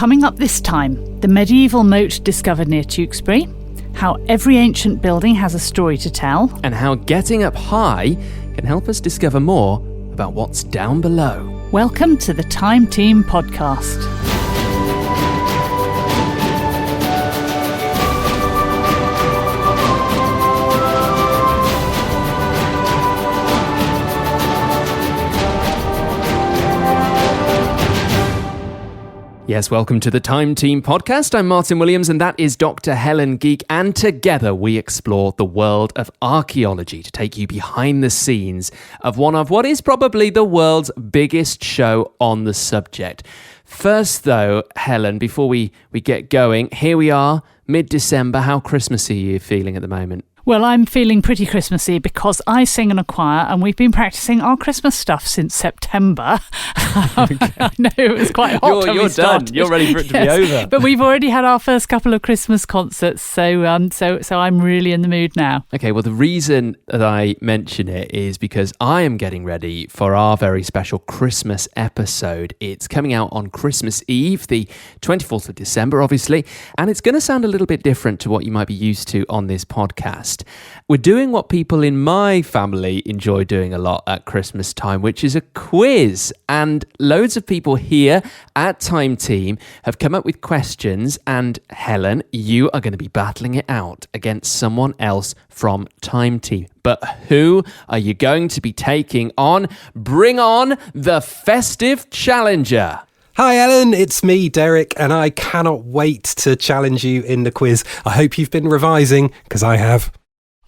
Coming up this time, the medieval moat discovered near Tewkesbury, how every ancient building has a story to tell, and how getting up high can help us discover more about what's down below. Welcome to the Time Team podcast. Yes, welcome to the Time Team podcast. I'm Martyn Williams and that is Dr Helen Geake, and together we explore the world of archaeology to take you behind the scenes of one of what is probably the world's biggest show on the subject. First though, Helen, before we get going, here we are, mid-December. How Christmassy are you feeling at the moment? Well, I'm feeling pretty Christmassy because I sing in a choir and we've been practicing our Christmas stuff since September. I know it was quite hot when we started. You're ready for it to be over. But we've already had our first couple of Christmas concerts, so I'm really in the mood now. Okay, well, the reason that I mention it is because I am getting ready for our very special Christmas episode. It's coming out on Christmas Eve, the 24th of December, obviously, and it's going to sound a little bit different to what you might be used to on this podcast. We're doing what people in my family enjoy doing a lot at Christmas time, which is a quiz. And loads of people here at Time Team have come up with questions. And Helen, you are going to be battling it out against someone else from Time Team. But who are you going to be taking on? Bring on the festive challenger. Hi Ellen, it's me, Derek, and I cannot wait to challenge you in the quiz. I hope you've been revising, because I have.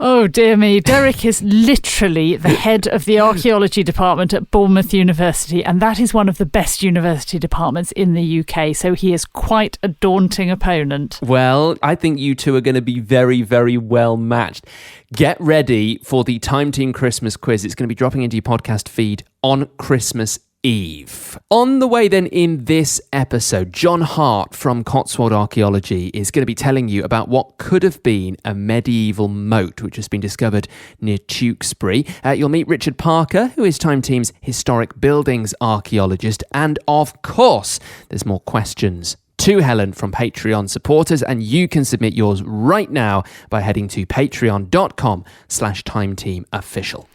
Oh dear me, Derek is literally the head of the archaeology department at Bournemouth University, and that is one of the best university departments in the UK, so he is quite a daunting opponent. Well, I think you two are going to be very, very well matched. Get ready for the Time Team Christmas quiz. It's going to be dropping into your podcast feed on Christmas Eve. On the way then in this episode, Jon Hart from Cotswold Archaeology is going to be telling you about what could have been a medieval moat which has been discovered near Tewkesbury. You'll meet Richard Parker, who is Time Team's historic buildings archaeologist, and of course there's more questions to Helen from Patreon supporters, and you can submit yours right now by heading to patreon.com/timeteamofficial.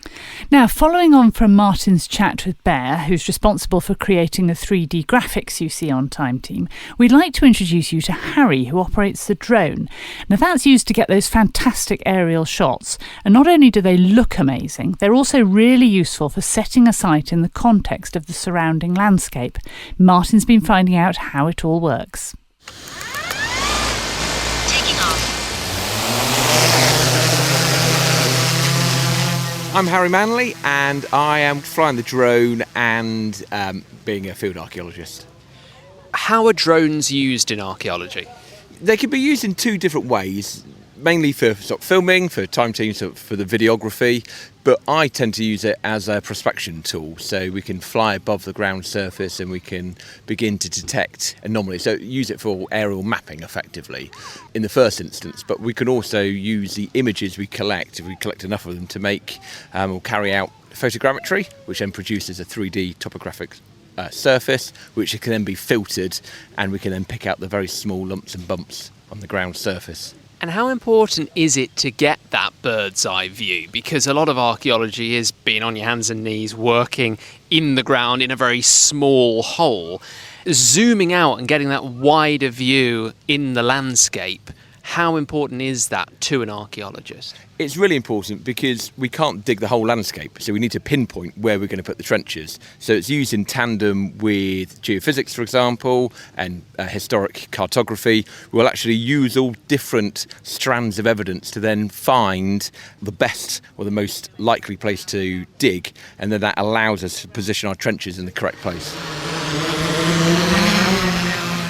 Now, following on from Martyn's chat with Bear, who's responsible for creating the 3D graphics you see on Time Team, we'd like to introduce you to Harry, who operates the drone. Now, that's used to get those fantastic aerial shots, and not only do they look amazing, they're also really useful for setting a site in the context of the surrounding landscape. Martyn's been finding out how it all works. Taking off. I'm Harry Manley and I am flying the drone and being a field archaeologist. How are drones used in archaeology? They can be used in two different ways, mainly for sort of filming, for Time Team, for the videography, but I tend to use it as a prospection tool, so we can fly above the ground surface and we can begin to detect anomalies. So use it for aerial mapping effectively in the first instance, but we can also use the images we collect, if we collect enough of them, to make or carry out photogrammetry, which then produces a 3D topographic surface, which can then be filtered, and we can then pick out the very small lumps and bumps on the ground surface. And how important is it to get that bird's eye view? Because a lot of archaeology is being on your hands and knees, working in the ground in a very small hole. Zooming out and getting that wider view in the landscape, how important is that to an archaeologist? It's really important because we can't dig the whole landscape, so we need to pinpoint where we're going to put the trenches. So it's used in tandem with geophysics, for example, and historic cartography. We'll actually use all different strands of evidence to then find the best or the most likely place to dig, and then that allows us to position our trenches in the correct place.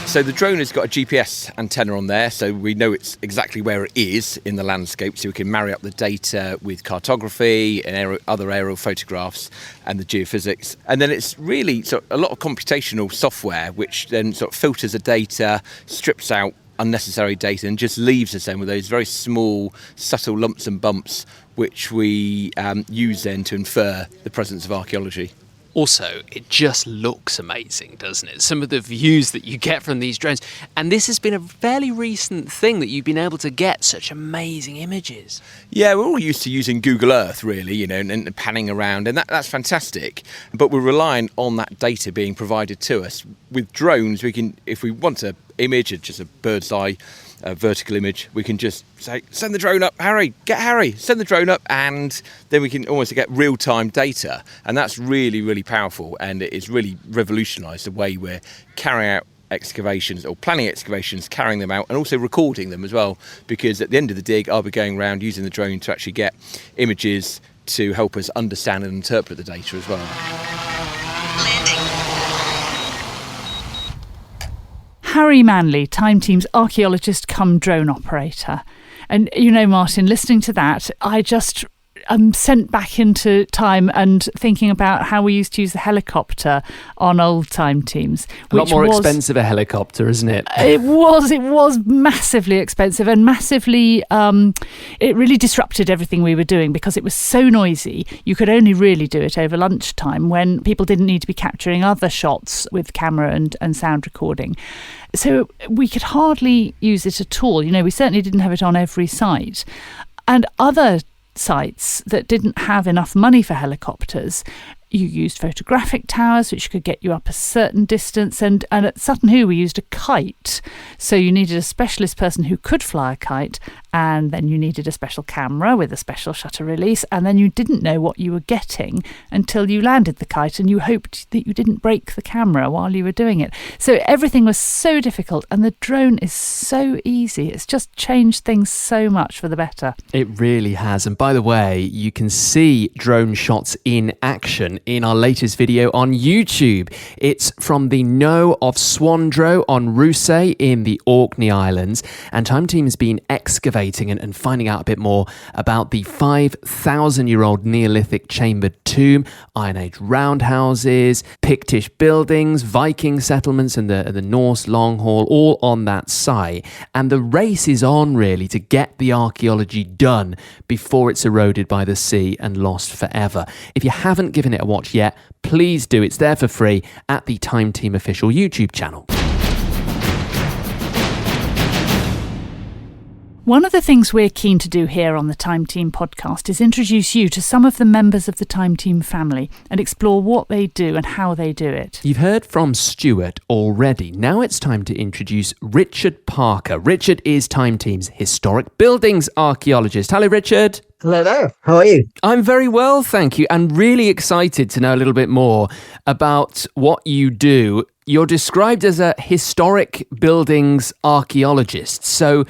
So the drone has got a GPS antenna on there, so we know it's exactly where it is in the landscape, so we can marry up the data with cartography and other aerial photographs and the geophysics. And then it's really sort of a lot of computational software which then sort of filters the data, strips out unnecessary data and just leaves us then with those very small, subtle lumps and bumps which we use then to infer the presence of archaeology. Also, it just looks amazing, doesn't it? Some of the views that you get from these drones. And this has been a fairly recent thing that you've been able to get such amazing images. Yeah, we're all used to using Google Earth, really, and panning around, and that's fantastic. But we're relying on that data being provided to us. With drones, we can, if we want an image, just a bird's eye, a vertical image, we can just say, send the drone up, Harry, send the drone up, and then we can almost get real-time data. And that's really, really powerful, and it's really revolutionised the way we're carrying out excavations or planning excavations, carrying them out, and also recording them as well, because at the end of the dig, I'll be going around using the drone to actually get images to help us understand and interpret the data as well. Harry Manley, Time Team's archaeologist come drone operator. And, Martyn, listening to that, I just am sent back into time and thinking about how we used to use the helicopter on old Time Teams. A lot more expensive a helicopter, isn't it? It was massively expensive and massively, it really disrupted everything we were doing because it was so noisy. You could only really do it over lunchtime when people didn't need to be capturing other shots with camera and sound recording. So we could hardly use it at all. We certainly didn't have it on every site. And other sites that didn't have enough money for helicopters, you used photographic towers, which could get you up a certain distance. And at Sutton Hoo, we used a kite. So you needed a specialist person who could fly a kite. And then you needed a special camera with a special shutter release. And then you didn't know what you were getting until you landed the kite. And you hoped that you didn't break the camera while you were doing it. So everything was so difficult. And the drone is so easy. It's just changed things so much for the better. It really has. And by the way, you can see drone shots in action in our latest video on YouTube. It's from the Knowe of Swandrow on Rousay in the Orkney Islands, and Time Team has been excavating and finding out a bit more about the 5,000-year-old Neolithic chambered tomb, Iron Age roundhouses, Pictish buildings, Viking settlements and the Norse Long Hall, all on that site. And the race is on, really, to get the archaeology done before it's eroded by the sea and lost forever. If you haven't given it a watch yet, please do. It's there for free at the Time Team official YouTube channel. One of the things we're keen to do here on the Time Team podcast is introduce you to some of the members of the Time Team family and explore what they do and how they do it. You've heard from Stuart already. Now it's time to introduce Richard Parker. Richard is Time Team's historic buildings archaeologist. Hello, Richard. Hello there. How are you? I'm very well, thank you, and really excited to know a little bit more about what you do. You're described as a historic buildings archaeologist. So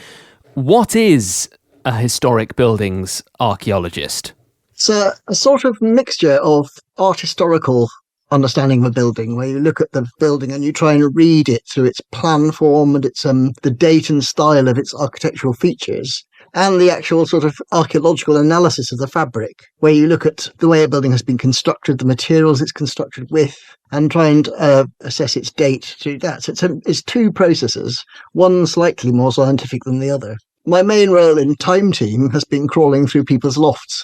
what is a historic buildings archaeologist? It's a sort of mixture of art historical understanding of a building, where you look at the building and you try and read it through its plan form and its the date and style of its architectural features, and the actual sort of archaeological analysis of the fabric, where you look at the way a building has been constructed, the materials it's constructed with, and try and assess its date through that. So it's two processes, one slightly more scientific than the other. My main role in Time Team has been crawling through people's lofts.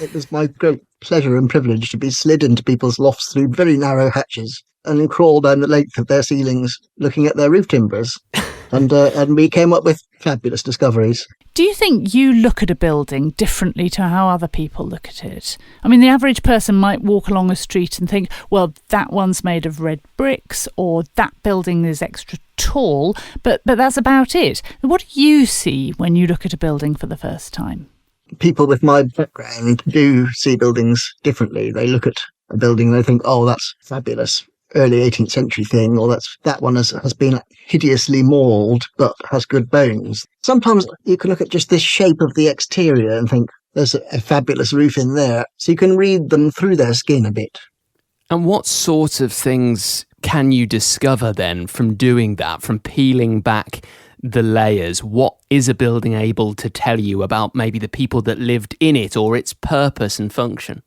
It was my great pleasure and privilege to be slid into people's lofts through very narrow hatches and crawl down the length of their ceilings looking at their roof timbers. And we came up with fabulous discoveries. Do you think you look at a building differently to how other people look at it? I mean, the average person might walk along a street and think, well, that one's made of red bricks, or that building is extra tall, but that's about it. What do you see when you look at a building for the first time? People with my background do see buildings differently. They look at a building and they think, oh, that's fabulous. Early 18th century thing, or that one has been hideously mauled but has good bones. Sometimes you can look at just the shape of the exterior and think there's a fabulous roof in there, so you can read them through their skin a bit. And what sort of things can you discover then from doing that, from peeling back the layers? What is a building able to tell you about maybe the people that lived in it, or its purpose and function?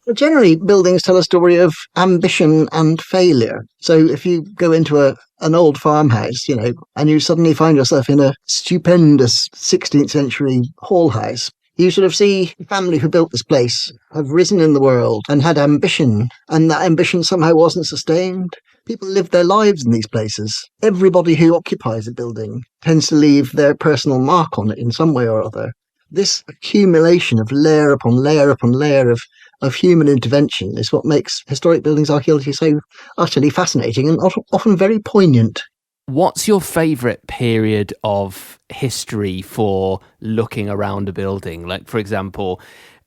Well, generally, buildings tell a story of ambition and failure. So if you go into an old farmhouse, and you suddenly find yourself in a stupendous 16th century hall house, You sort of see the family who built this place have risen in the world and had ambition, and that ambition somehow wasn't sustained. People live their lives in these places. Everybody who occupies a building tends to leave their personal mark on it in some way or other. This accumulation of layer upon layer upon layer of human intervention is what makes historic buildings archaeology so utterly fascinating and often very poignant. What's your favourite period of history for looking around a building? Like, for example,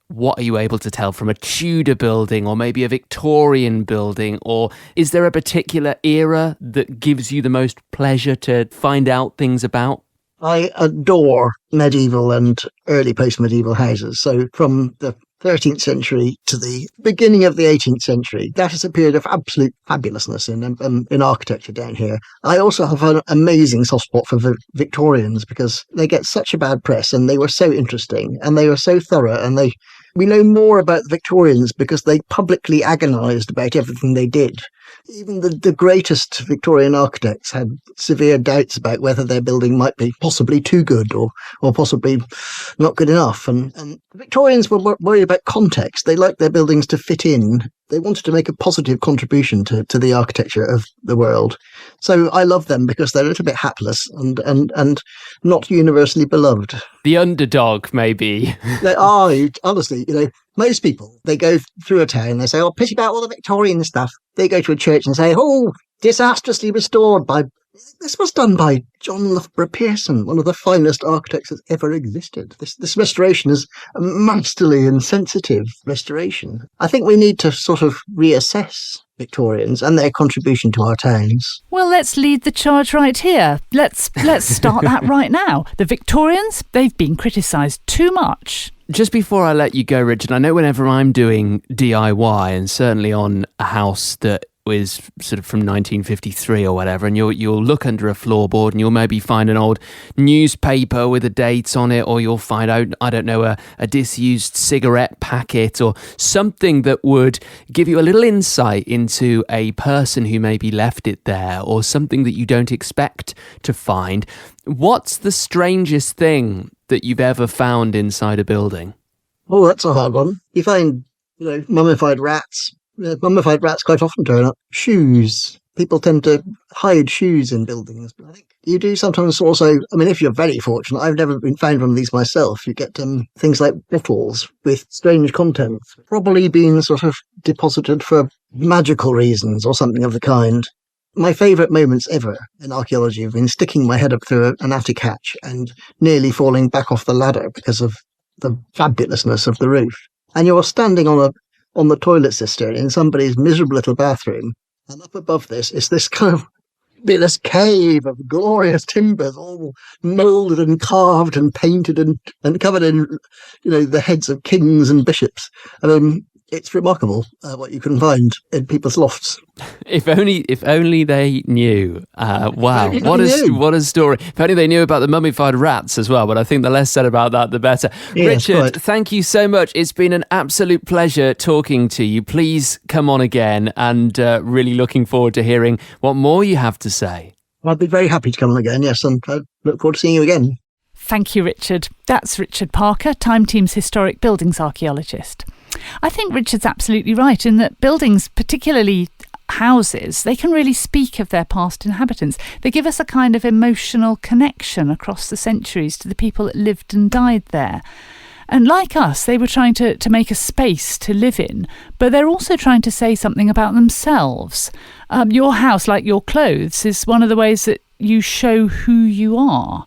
what are you able to tell from a Tudor building or maybe a Victorian building? Or is there a particular era that gives you the most pleasure to find out things about? I adore medieval and early post-medieval houses. So from the 13th century to the beginning of the 18th century, that is a period of absolute fabulousness in architecture down here. I also have an amazing soft spot for Victorians because they get such a bad press, and they were so interesting and they were so thorough, and we know more about the Victorians because they publicly agonised about everything they did. Even the greatest Victorian architects had severe doubts about whether their building might be possibly too good or possibly not good enough. And the Victorians were worried about context. They liked their buildings to fit in. They wanted to make a positive contribution to the architecture of the world. So I love them because they're a little bit hapless and not universally beloved. The underdog, maybe. They are, honestly, most people, they go through a town, they say, oh, pity about all the Victorian stuff. They go to a church and say, oh, disastrously restored by... This was done by John Loughborough Pearson, one of the finest architects that's ever existed. This restoration is a masterly and sensitive restoration. I think we need to sort of reassess Victorians and their contribution to our towns. Well, let's lead the charge right here. Let's start that right now. The Victorians, they've been criticised too much. Just before I let you go, Richard, I know whenever I'm doing DIY, and certainly on a house that was sort of from 1953 or whatever, and you'll look under a floorboard and you'll maybe find an old newspaper with a date on it, or you'll find out, I don't know, a disused cigarette packet or something that would give you a little insight into a person who maybe left it there, or something that you don't expect to find. What's the strangest thing that you've ever found inside a building? Oh, that's a hard one. You find, mummified rats. Mummified rats quite often turn up. Shoes. People tend to hide shoes in buildings. But I think you do sometimes also, if you're very fortunate, I've never been found one of these myself. You get things like bottles with strange contents, probably being sort of deposited for magical reasons or something of the kind. My favourite moments ever in archaeology have been sticking my head up through an attic hatch and nearly falling back off the ladder because of the fabulousness of the roof. And you're standing on the toilet cistern in somebody's miserable little bathroom, and up above this is this kind of this cave of glorious timbers, all moulded and carved and painted and covered in, the heads of kings and bishops. It's remarkable what you can find in people's lofts. If only they knew. Wow, what a story. If only they knew about the mummified rats as well, but I think the less said about that, the better. Yes, Richard, right. Thank you so much. It's been an absolute pleasure talking to you. Please come on again, and really looking forward to hearing what more you have to say. I'd be very happy to come on again, yes, and I look forward to seeing you again. Thank you, Richard. That's Richard Parker, Time Team's historic buildings archaeologist. I think Richard's absolutely right in that buildings, particularly houses, they can really speak of their past inhabitants. They give us a kind of emotional connection across the centuries to the people that lived and died there. And like us, they were trying to make a space to live in, but they're also trying to say something about themselves. Your house, like your clothes, is one of the ways that you show who you are.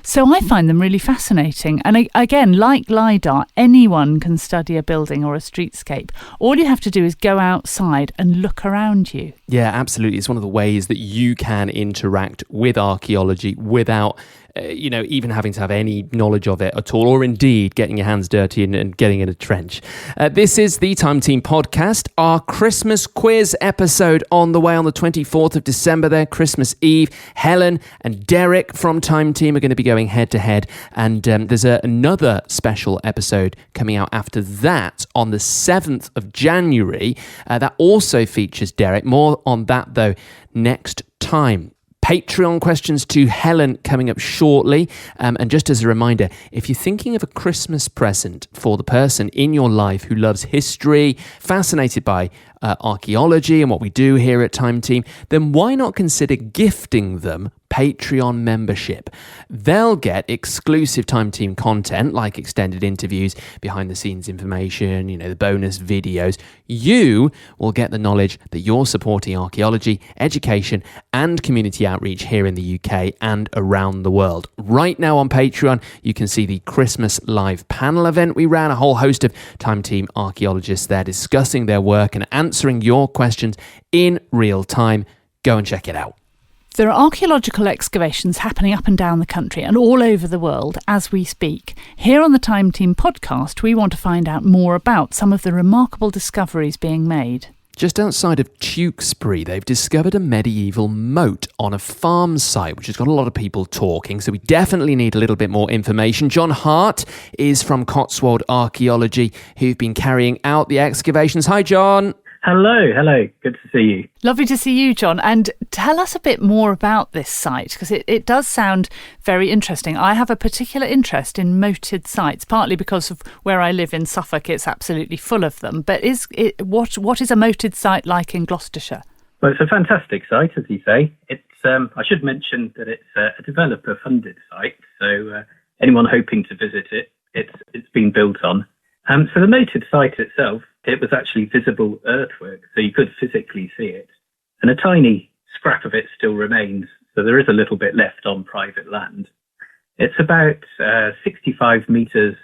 So I find them really fascinating. And again, like LiDAR, anyone can study a building or a streetscape. All you have to do is go outside and look around you. Yeah, absolutely. It's one of the ways that you can interact with archaeology without even having to have any knowledge of it at all, or indeed getting your hands dirty and getting in a trench. This is the Time Team podcast, our Christmas quiz episode on the way on the 24th of December there, Christmas Eve. Helen and Derek from Time Team are going to be going head to head, and there's another special episode coming out after that on the 7th of January that also features Derek. More on that though next time. Patreon questions to Helen coming up shortly. And just as a reminder, if you're thinking of a Christmas present for the person in your life who loves history, fascinated by archaeology and what we do here at Time Team, then why not consider gifting them Patreon membership? They'll get exclusive Time Team content like extended interviews, behind the scenes information, the bonus videos. You will get the knowledge that you're supporting archaeology, education and community outreach here in the UK and around the world. Right now on Patreon, you can see the Christmas live panel event we ran, a whole host of Time Team archaeologists there discussing their work and answering your questions in real time. Go and check it out. There are archaeological excavations happening up and down the country and all over the world as we speak. Here on the Time Team podcast, we want to find out more about some of the remarkable discoveries being made. Just outside of Tewkesbury, they've discovered a medieval moat on a farm site, which has got a lot of people talking, so we definitely need a little bit more information. Jon Hart is from Cotswold Archaeology, who've been carrying out the excavations. Hi, Jon. Hello. Good to see you. Lovely to see you, Jon. And tell us a bit more about this site, because it does sound very interesting. I have a particular interest in moated sites, partly because of where I live in Suffolk. It's absolutely full of them. But what is a moated site like in Gloucestershire? Well, it's a fantastic site, as you say. It's I should mention that it's a developer-funded site, so anyone hoping to visit it, it's been built on. So the moated site itself, it was actually visible earthwork, so you could physically see it. And a tiny scrap of it still remains, so there is a little bit left on private land. It's about 65 metres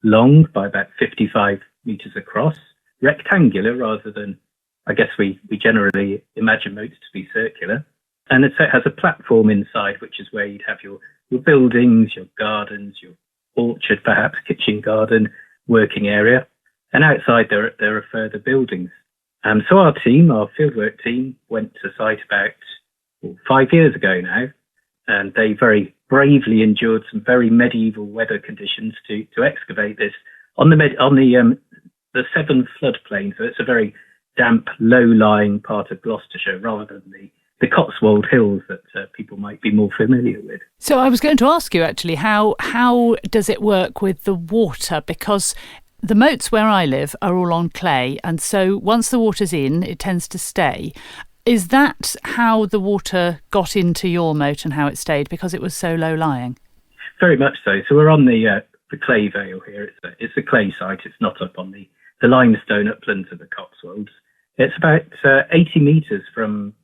long by about 55 metres across, rectangular rather than, I guess we generally imagine moats to be circular. And it has a platform inside, which is where you'd have your buildings, your gardens, your orchard, perhaps kitchen garden, working area. And outside there are further buildings. So our fieldwork team, went to site about 5 years ago now, and they very bravely endured some very medieval weather conditions to excavate this on the Severn floodplain. So it's a very damp, low-lying part of Gloucestershire rather than the Cotswold Hills that people might be more familiar with. So I was going to ask you actually, how does it work with the water? Because the moats where I live are all on clay, and so once the water's in, it tends to stay. Is that how the water got into your moat and how it stayed, because it was so low-lying? Very much so. So we're on the clay vale here. It's a clay site. It's not up on the limestone uplands of the Cotswolds. It's about 80 metres from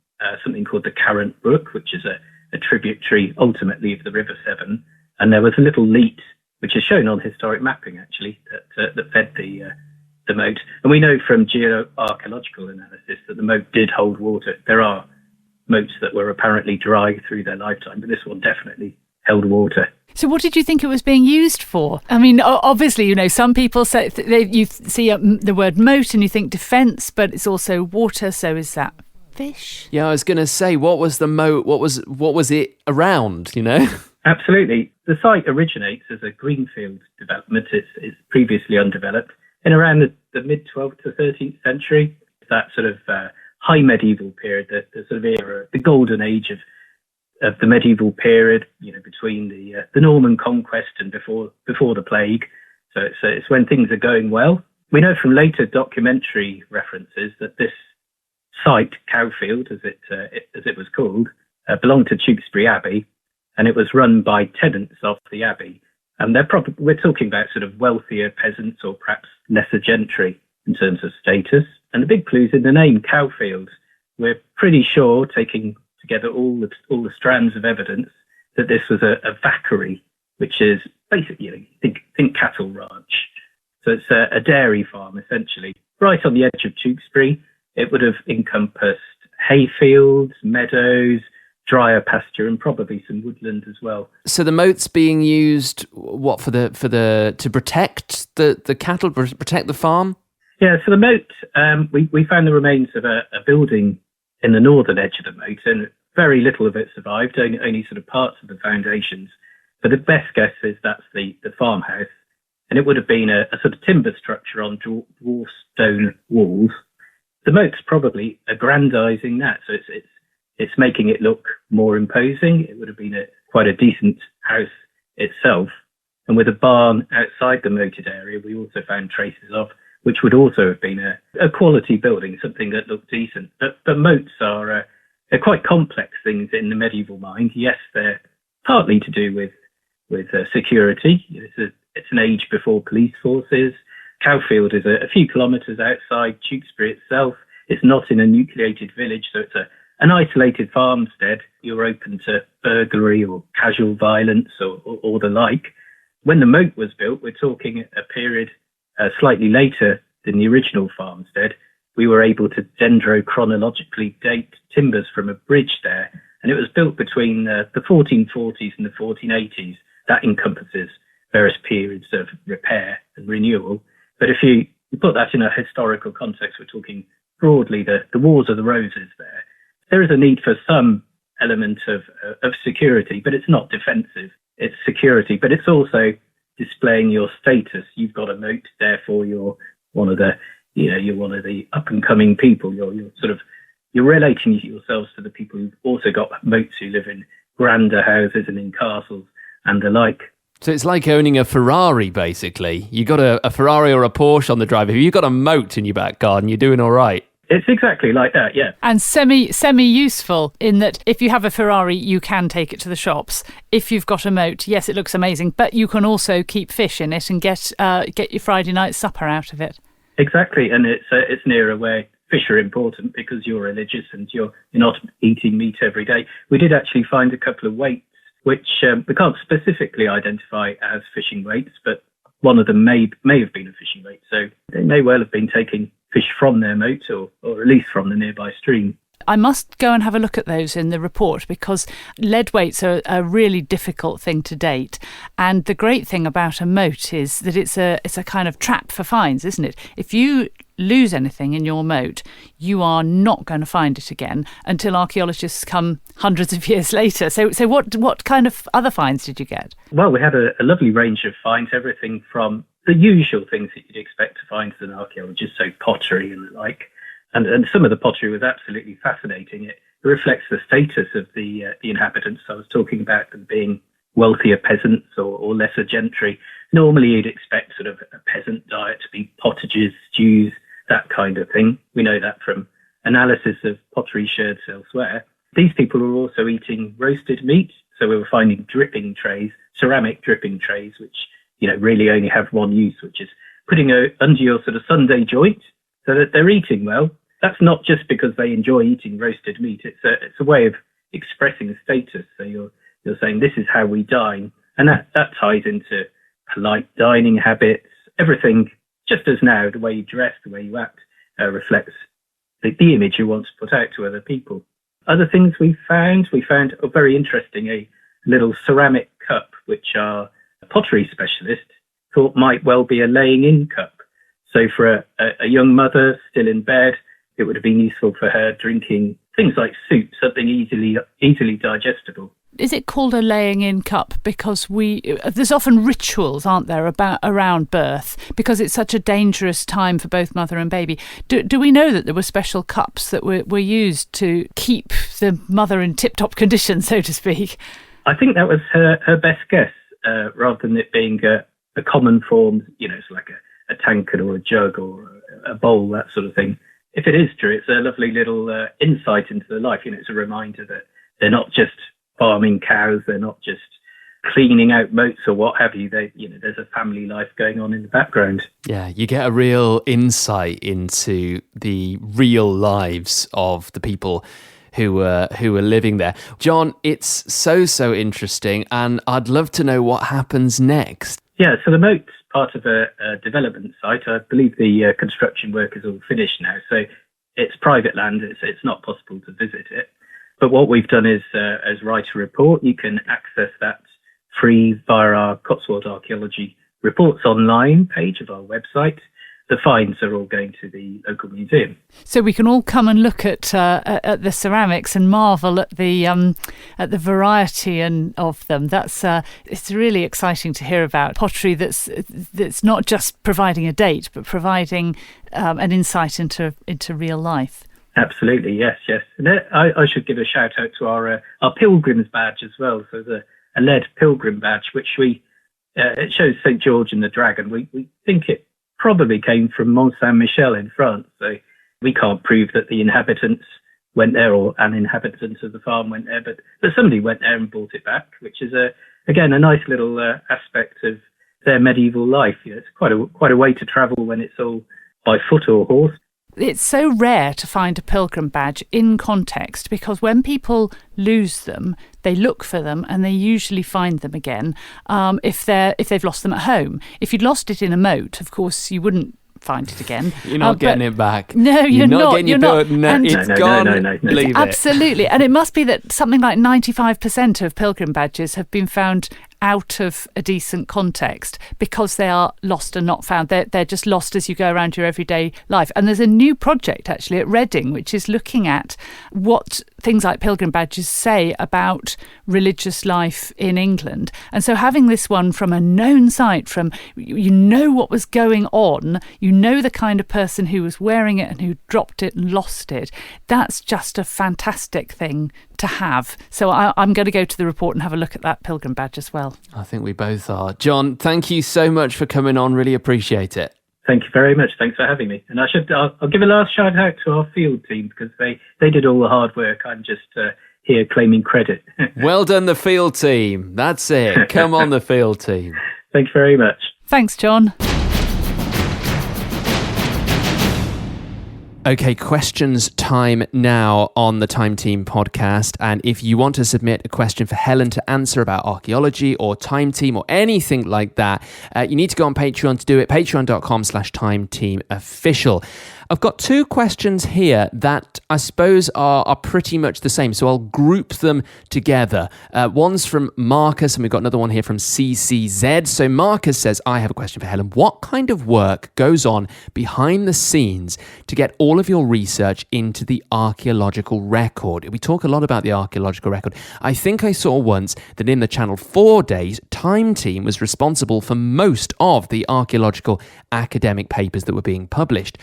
something called the Carrant Brook, which is a tributary, ultimately, of the River Severn. And there was a little leat, which is shown on historic mapping, actually, that fed the moat. And we know from geoarchaeological analysis that the moat did hold water. There are moats that were apparently dry through their lifetime, but this one definitely held water. So what did you think it was being used for? I mean, obviously, some people say you see the word moat and you think defence, but it's also water. So is that fish? Yeah, I was going to say, what was the moat? What was it around, Absolutely. The site originates as a greenfield development. It's previously undeveloped. In around the mid-12th to 13th century, that sort of high medieval period, the sort of era, the golden age of the medieval period, between the Norman conquest and before the plague. So it's when things are going well. We know from later documentary references that this site, Cowfield, as it was called, belonged to Tewkesbury Abbey, and it was run by tenants of the abbey. And we're talking about sort of wealthier peasants or perhaps lesser gentry in terms of status. And the big clue's in the name, Cowfield. We're pretty sure, taking together all the strands of evidence, that this was a vackery, which is basically, think cattle ranch. So it's a dairy farm, essentially. Right on the edge of Tewkesbury, it would have encompassed hayfields, meadows, drier pasture, and probably some woodland as well. So the moat's being used to protect the cattle, protect the farm? Yeah, so the moat, we found the remains of a building in the northern edge of the moat, and very little of it survived, only sort of parts of the foundations. But the best guess is that's the farmhouse, and it would have been a sort of timber structure on dwarf stone walls. The moat's probably aggrandising that, so It's making it look more imposing. It would have been quite a decent house itself. And with a barn outside the moated area, we also found traces of, which would also have been a quality building, something that looked decent. But moats are they're quite complex things in the medieval mind. Yes, they're partly to do with security. It's an age before police forces. Cowfield is a few kilometres outside Tewkesbury itself. It's not in a nucleated village, so it's an isolated farmstead. You're open to burglary or casual violence or the like. When the moat was built, we're talking a period slightly later than the original farmstead. We were able to dendrochronologically date timbers from a bridge there, and it was built between the 1440s and the 1480s. That encompasses various periods of repair and renewal. But if you put that in a historical context, we're talking broadly the Wars of the Roses there. There is a need for some element of security, but it's not defensive. It's security, but it's also displaying your status. You've got a moat, therefore you're one of the up and coming people. You're relating yourselves to the people who've also got moats, who live in grander houses and in castles and the like. So it's like owning a Ferrari, basically. You got a Ferrari or a Porsche on the drive. If you've got a moat in your back garden, you're doing all right. It's exactly like that, yeah. And semi-useful in that if you have a Ferrari, you can take it to the shops. If you've got a moat, yes, it looks amazing, but you can also keep fish in it and get your Friday night supper out of it. Exactly, and it's nearer where fish are important because you're religious and you're not eating meat every day. We did actually find a couple of weights, which we can't specifically identify as fishing weights, but one of them may have been a fishing weight. So they may well have been taking fish from their moat or at least from the nearby stream. I must go and have a look at those in the report because lead weights are a really difficult thing to date. And the great thing about a moat is that it's a kind of trap for finds, isn't it? If you lose anything in your moat, you are not going to find it again until archaeologists come hundreds of years later. So what kind of other finds did you get? Well, we had a lovely range of finds, everything from the usual things that you'd expect to find as an archaeologist, so pottery and the like. And some of the pottery was absolutely fascinating. It reflects the status of the inhabitants. I was talking about them being wealthier peasants or lesser gentry. Normally you'd expect sort of a peasant diet to be pottages, stews, that kind of thing. We know that from analysis of pottery sherds elsewhere. These people were also eating roasted meat. So we were finding dripping trays, ceramic dripping trays, which really only have one use, which is putting under your sort of Sunday joint so that they're eating well. That's not just because they enjoy eating roasted meat. It's a way of expressing status. So you're saying this is how we dine, and that ties into polite dining habits. Everything, just as now, the way you dress, the way you act, reflects the image you want to put out to other people. Other things we found very interesting, a little ceramic cup, which our pottery specialist thought might well be a laying-in cup. So for a young mother still in bed, it would have been useful for her drinking things like soup, something easily digestible. Is it called a laying-in cup because there's often rituals, aren't there, around birth, because it's such a dangerous time for both mother and baby? Do we know that there were special cups that were used to keep the mother in tip-top condition, so to speak? I think that was her best guess, rather than it being a common form, it's like a tankard or a jug or a bowl, that sort of thing. If it is true, it's a lovely little insight into their life. It's a reminder that they're not just farming cows, they're not just cleaning out moats or what have you. There's a family life going on in the background. Yeah, you get a real insight into the real lives of the people who were living there. Jon, it's so interesting, and I'd love to know what happens next. Yeah, so the moat's part of a development site. I believe the construction work is all finished now, so it's private land. It's not possible to visit it. But what we've done is write a report. You can access that free via our Cotswold Archaeology reports online page of our website. The finds are all going to the local museum. So we can all come and look at the ceramics and marvel at the variety of them. It's really exciting to hear about pottery that's not just providing a date, but providing an insight into real life. Absolutely, yes. And I should give a shout out to our pilgrim's badge as well. So there's a lead pilgrim badge, which it shows St. George and the Dragon. We think it probably came from Mont Saint-Michel in France. So we can't prove that the inhabitants went there or an inhabitant of the farm went there, but somebody went there and brought it back, which is again a nice little aspect of their medieval life. It's quite a way to travel when it's all by foot or horse. It's so rare to find a pilgrim badge in context, because when people lose them, they look for them and they usually find them again if they've lost them at home. If you'd lost it in a moat, of course, you wouldn't find it again. You're not getting it back. No, you're not. Getting you're your not. No, it's gone. No. Leave it. Absolutely. And it must be that something like 95% of pilgrim badges have been found out of a decent context because they are lost and not found. They're just lost as you go around your everyday life. And there's a new project actually at Reading which is looking at what things like pilgrim badges say about religious life in England. And so having this one from a known site, from you know what was going on, you know the kind of person who was wearing it and who dropped it and lost it, that's just a fantastic thing to have. So I'm going to go to the report and have a look at that pilgrim badge as well. I think we both are. Jon, thank you so much for coming on. Really appreciate it. Thank you very much. Thanks for having me. And I'll give a last shout out to our field team, because they did all the hard work. I'm just here claiming credit. Well done, the field team. That's it. Come on, the field team. Thank you very much. Thanks, Jon. Okay, questions time now on the Time Team podcast. And if you want to submit a question for Helen to answer about archaeology or Time Team or anything like that, you need to go on Patreon to do it. Patreon.com/TimeTeamOfficial. I've got two questions here that I suppose are pretty much the same, so I'll group them together. One's from Marcus, and we've got another one here from CCZ. So Marcus says, I have a question for Helen. What kind of work goes on behind the scenes to get all of your research into the archaeological record? We talk a lot about the archaeological record. I think I saw once that in the Channel 4 days, Time Team was responsible for most of the archaeological academic papers that were being published.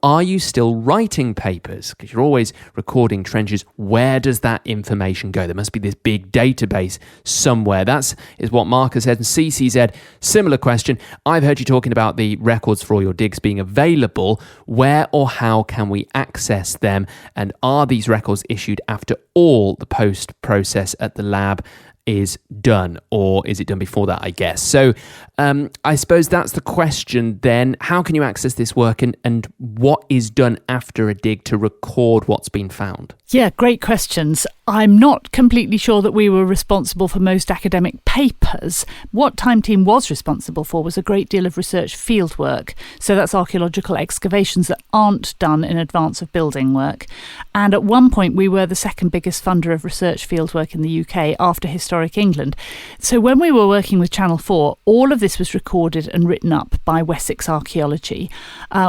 Are you still writing papers? Because you're always recording trenches. Where does that information go? There must be this big database somewhere. That is what Marcus said. And CCZ, similar question. I've heard you talking about the records for all your digs being available. Where or how can we access them? And are these records issued after all the post-process at the lab is done, or is it done before that, I guess? So I suppose that's the question then. How can you access this work, and what is done after a dig to record what's been found? Yeah, great questions. I'm not completely sure that we were responsible for most academic papers. What Time Team was responsible for was a great deal of research fieldwork. So that's archaeological excavations that aren't done in advance of building work. And at one point, we were the second biggest funder of research fieldwork in the UK after Historic England. So when we were working with Channel 4, all of this was recorded and written up by Wessex Archaeology.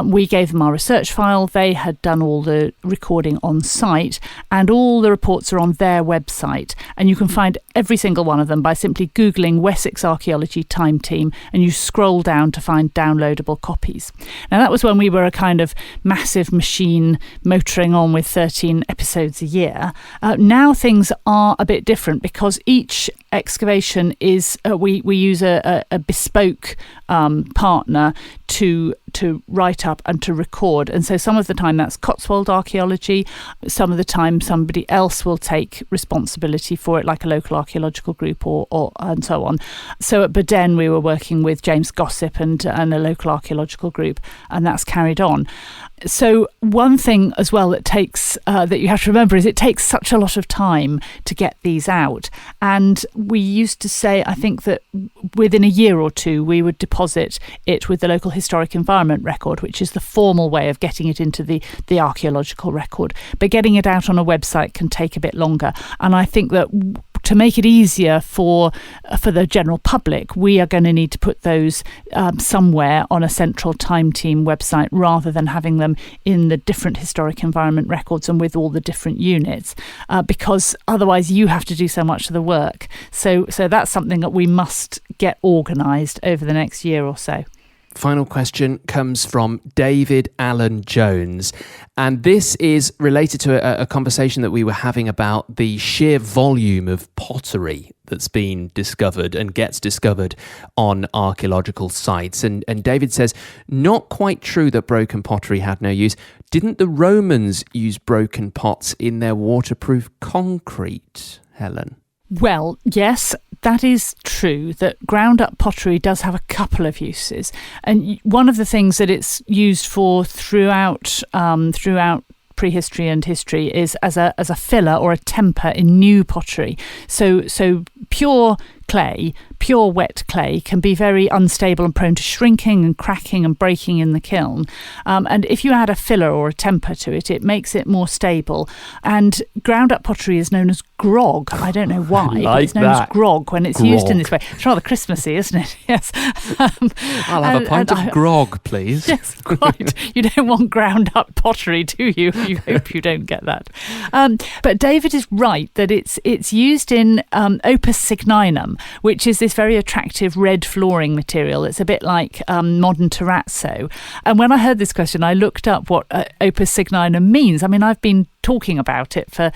We gave them our research file. They had done all the recording on site, and all the reports are on their website. And you can find every single one of them by simply Googling Wessex Archaeology Time Team, and you scroll down to find downloadable copies. Now, that was when we were a kind of massive machine motoring on with 13 episodes a year. Now things are a bit different, because each excavation is we use a bespoke partner to write up and to record. And so some of the time that's Cotswold Archaeology, some of the time somebody else will take responsibility for it, like a local archaeological group or and so on. So at Baden we were working with James Gossip and a local archaeological group, and that's carried on. So one thing as well that takes that you have to remember is it takes such a lot of time to get these out. And we used to say, I think, that within a year or two we would deposit it with the local historic environment record, which is the formal way of getting it into the archaeological record. But getting it out on a website can take a bit longer. And I think that to make it easier for the general public, we are going to need to put those somewhere on a central Time Team website, rather than having them in the different historic environment records and with all the different units, because otherwise you have to do so much of the work. So that's something that we must get organised over the next year or so. final question comes from David Allen Jones. And this is related to a conversation that we were having about the sheer volume of pottery that's been discovered and gets discovered on archaeological sites. And David says, not quite true that broken pottery had no use. Didn't the Romans use broken pots in their waterproof concrete, Helen? Well, yes, that is true, that ground up pottery does have a couple of uses. And one of the things that it's used for throughout prehistory and history is as a filler or a temper in new pottery. So pure clay, pure wet clay, can be very unstable and prone to shrinking and cracking and breaking in the kiln. And if you add a filler or a temper to it, it makes it more stable. And ground up pottery is known as grog. I don't know why, but it's known as grog when it's used in this way. It's rather Christmassy, isn't it? Yes. I'll have a pint of grog, please. Yes, quite. You don't want ground up pottery, do you? You hope you don't get that. But David is right that it's used in opus signinum, which is this very attractive red flooring material. It's a bit like modern terrazzo. And when I heard this question, I looked up what opus signinum means. I mean, I've been talking about it for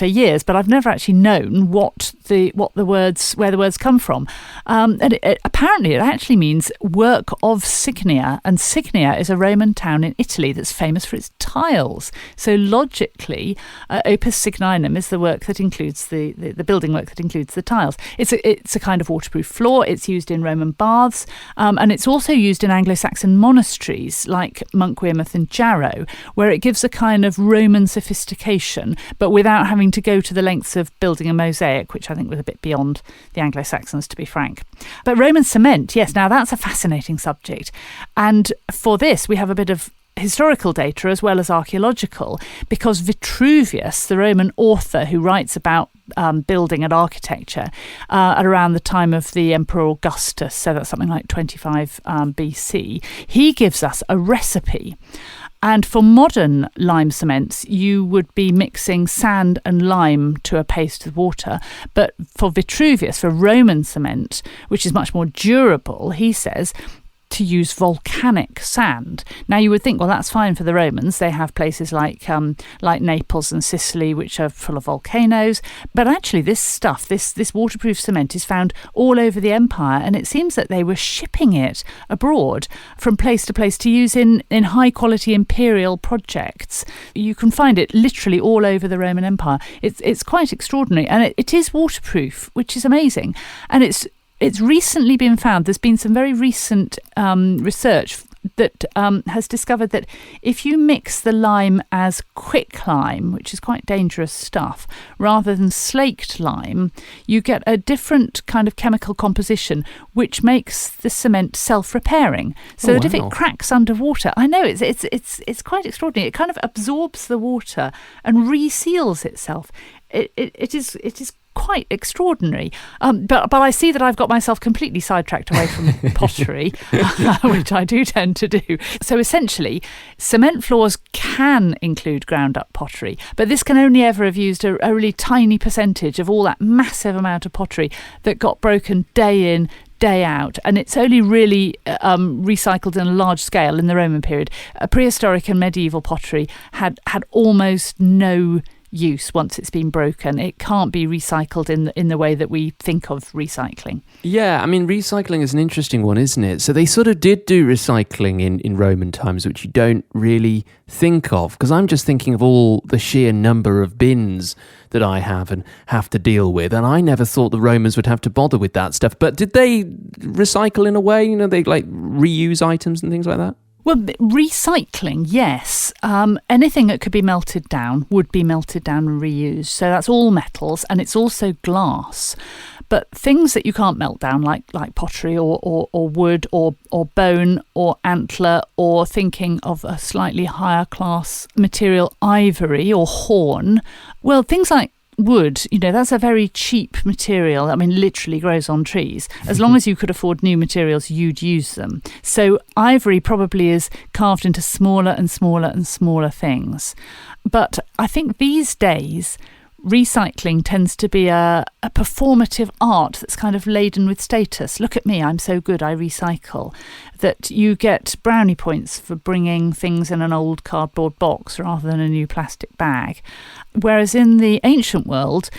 years, but I've never actually known where the words come from. And apparently it actually means work of Signia, and Signia is a Roman town in Italy that's famous for its tiles. So logically, opus signinum is the work that includes the building work that includes the tiles. It's a kind of waterproof floor. It's used in Roman baths, and it's also used in Anglo-Saxon monasteries like Monk Wearmouth and Jarrow, where it gives a kind of Roman sophistication, but without having to go to the lengths of building a mosaic, which I think was a bit beyond the Anglo-Saxons, to be frank. But Roman cement, yes, now that's a fascinating subject. And for this, we have a bit of historical data as well as archaeological, because Vitruvius, the Roman author who writes about building and architecture at around the time of the Emperor Augustus, so that's something like 25 BC, he gives us a recipe. And for modern lime cements, you would be mixing sand and lime to a paste with water. But for Vitruvius, for Roman cement, which is much more durable, he says to use volcanic sand. Now you would think, well, that's fine for the Romans. They have places like Naples and Sicily, which are full of volcanoes. But actually this stuff, this waterproof cement, is found all over the empire, and it seems that they were shipping it abroad from place to place to use in high quality imperial projects. You can find it literally all over the Roman Empire. It's quite extraordinary, and it is waterproof, which is amazing. And it's recently been found, there's been some very recent research that has discovered that if you mix the lime as quicklime, which is quite dangerous stuff, rather than slaked lime, you get a different kind of chemical composition which makes the cement self-repairing. So that if it cracks underwater, I know it's quite extraordinary. It kind of absorbs the water and reseals itself. It is quite extraordinary. But I see that I've got myself completely sidetracked away from pottery, which I do tend to do. So essentially, cement floors can include ground up pottery, but this can only ever have used a really tiny percentage of all that massive amount of pottery that got broken day in, day out, and it's only really recycled on a large scale in the Roman period. Prehistoric and medieval pottery had almost no use once it's been broken. It can't be recycled in the way that we think of recycling. Yeah, I mean, recycling is an interesting one, isn't it? So they sort of did do recycling in Roman times, which you don't really think of, because I'm just thinking of all the sheer number of bins that I have and have to deal with, and I never thought the Romans would have to bother with that stuff. But did they recycle in a way? You know, they like reuse items and things like that? Well, recycling, yes. Anything that could be melted down would be melted down and reused. So that's all metals, and it's also glass. But things that you can't melt down, like pottery or wood or bone or antler, or thinking of a slightly higher class material, ivory or horn, well, things like wood, that's a very cheap material. I mean, literally grows on trees. As long as you could afford new materials, you'd use them. So ivory probably is carved into smaller and smaller and smaller things. But I think these days, recycling tends to be a performative art that's kind of laden with status. Look at me, I'm so good, I recycle. That you get brownie points for bringing things in an old cardboard box rather than a new plastic bag. Whereas in the ancient world,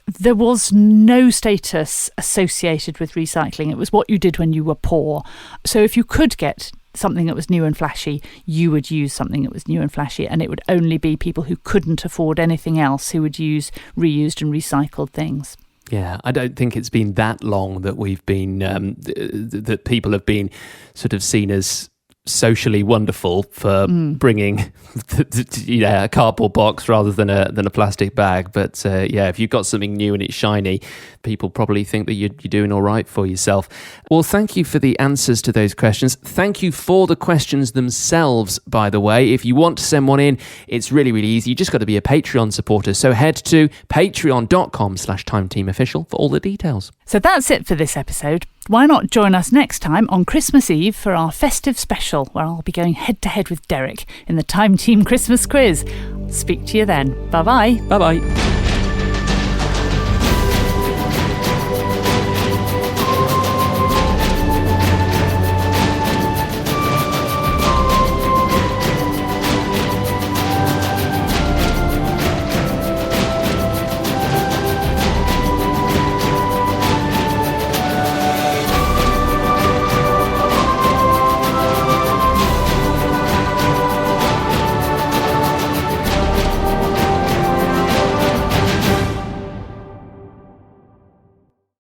there was no status associated with recycling. It was what you did when you were poor. So if you could get something that was new and flashy, you would use something that was new and flashy, and it would only be people who couldn't afford anything else who would use reused and recycled things. Yeah, I don't think it's been that long that we've been that people have been sort of seen as socially wonderful for bringing a cardboard box rather than a plastic bag. But if you've got something new and it's shiny, people probably think that you're doing all right for yourself. Well, thank you for the answers to those questions. Thank you for the questions themselves, by the way. If you want to send one in, it's really, really easy. You just got to be a Patreon supporter. So head to patreon.com/timeteamofficial for all the details. So that's it for this episode. Why not join us next time on Christmas Eve for our festive special, where I'll be going head-to-head with Derek in the Time Team Christmas quiz. Speak to you then. Bye-bye. Bye-bye.